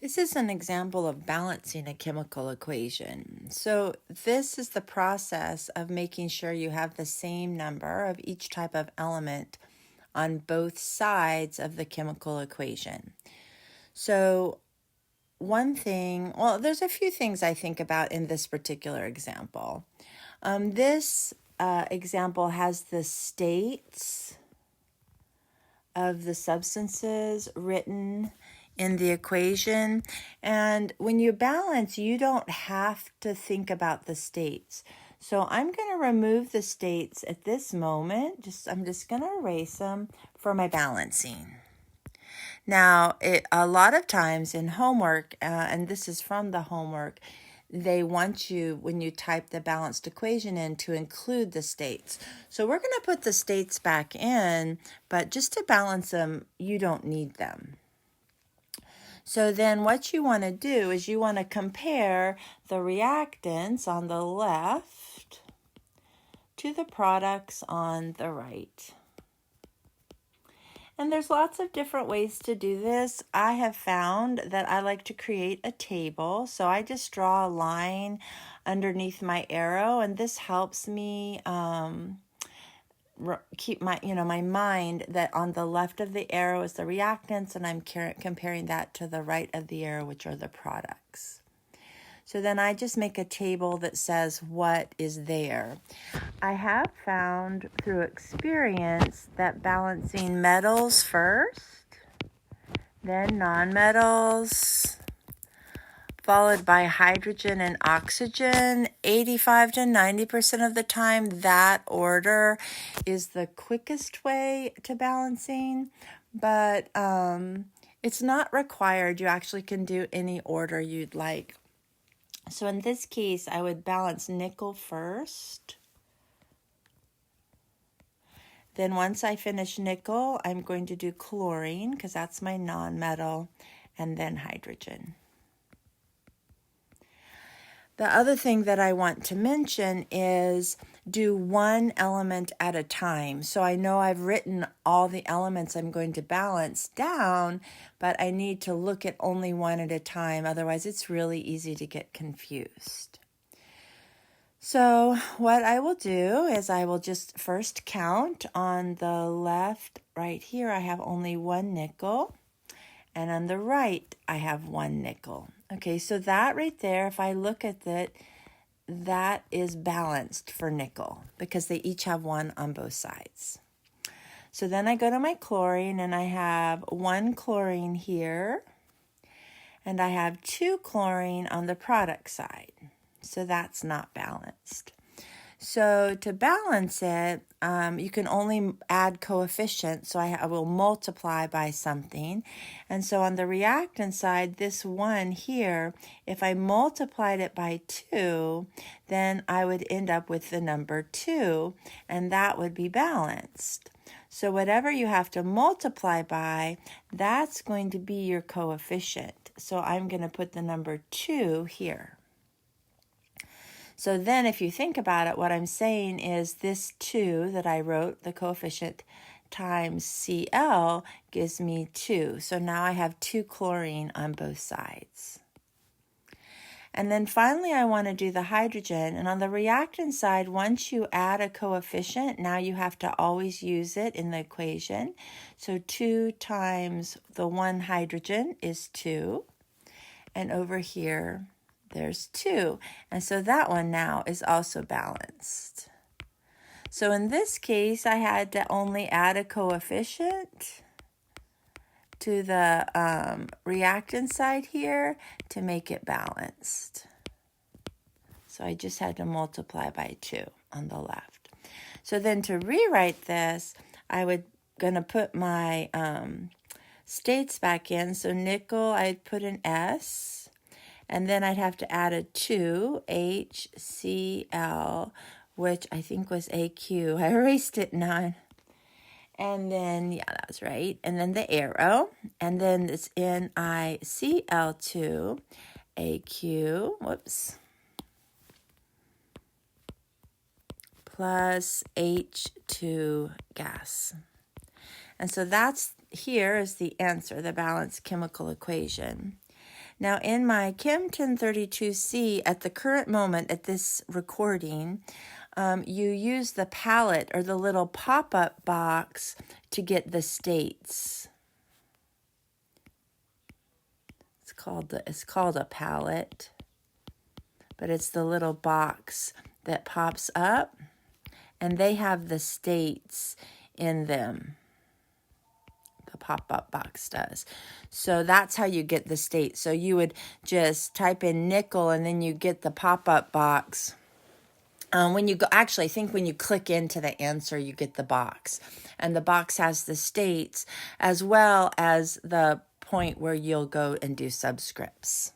This is an example of balancing a chemical equation. So this is the process of making sure you have the same number of each type of element on both sides of the chemical equation. So one thing, well, there's a few things I think about in this particular example. This example has the states of the substances written in the equation. And when you balance, you don't have to think about the states. So I'm going to remove the states at this moment. I'm just going to erase them for my balancing. Now, a lot of times in homework, and this is from the homework, they want you, when you type the balanced equation in, to include the states. So we're going to put the states back in, but just to balance them, you don't need them. So then what you want to do is you want to compare the reactants on the left to the products on the right. And there's lots of different ways to do this. I have found that I like to create a table. So I just draw a line underneath my arrow, and this helps me keep my mind that on the left of the arrow is the reactants, and I'm comparing that to the right of the arrow, which are the products. So then I just make a table that says what is there. I have found through experience that balancing metals first, then nonmetals, followed by hydrogen and oxygen, 85 to 90% of the time, that order is the quickest way to balancing, but it's not required. You actually can do any order you'd like. So in this case, I would balance nickel first. Then once I finish nickel, I'm going to do chlorine because that's my nonmetal, and then hydrogen. The other thing that I want to mention is do one element at a time. So I know I've written all the elements I'm going to balance down, but I need to look at only one at a time. Otherwise, it's really easy to get confused. So what I will do is I will just first count on the left right here. I have only one nickel. And on the right, I have one nickel. Okay, so that right there, if I look at it, that is balanced for nickel because they each have one on both sides. So then I go to my chlorine, and I have one chlorine here, and I have two chlorine on the product side. So that's not balanced. So to balance it, you can only add coefficients. So I will multiply by something. And so on the reactant side, this one here, if I multiplied it by 2, then I would end up with the number 2, and that would be balanced. So whatever you have to multiply by, that's going to be your coefficient. So I'm going to put the number 2 here. So then if you think about it, what I'm saying is this 2 that I wrote, the coefficient times Cl, gives me 2. So now I have 2 chlorine on both sides. And then finally I want to do the hydrogen. And on the reactant side, once you add a coefficient, now you have to always use it in the equation. So 2 times the 1 hydrogen is 2. And over here, there's 2. And so that one now is also balanced. So in this case, I had to only add a coefficient to the reactant side here to make it balanced. So I just had to multiply by 2 on the left. So then to rewrite this, I would gonna put my states back in. So nickel, I'd put an S. And then I'd have to add a 2, HCl, which I think was AQ. I erased it now. And then, yeah, that was right. And then the arrow. And then this NiCl2, AQ, whoops, plus H2 gas. And so that's, here is the answer, the balanced chemical equation. Now in my Chem 1032C, at the current moment, at this recording, you use the palette or the little pop-up box to get the states. It's called a palette, but it's the little box that pops up, and they have the states in them. The pop-up box does. So that's how you get the states. So you would just type in nickel, and then you get the pop-up box. When you go, actually, I think when you click into the answer, you get the box, and the box has the states as well as the point where you'll go and do subscripts.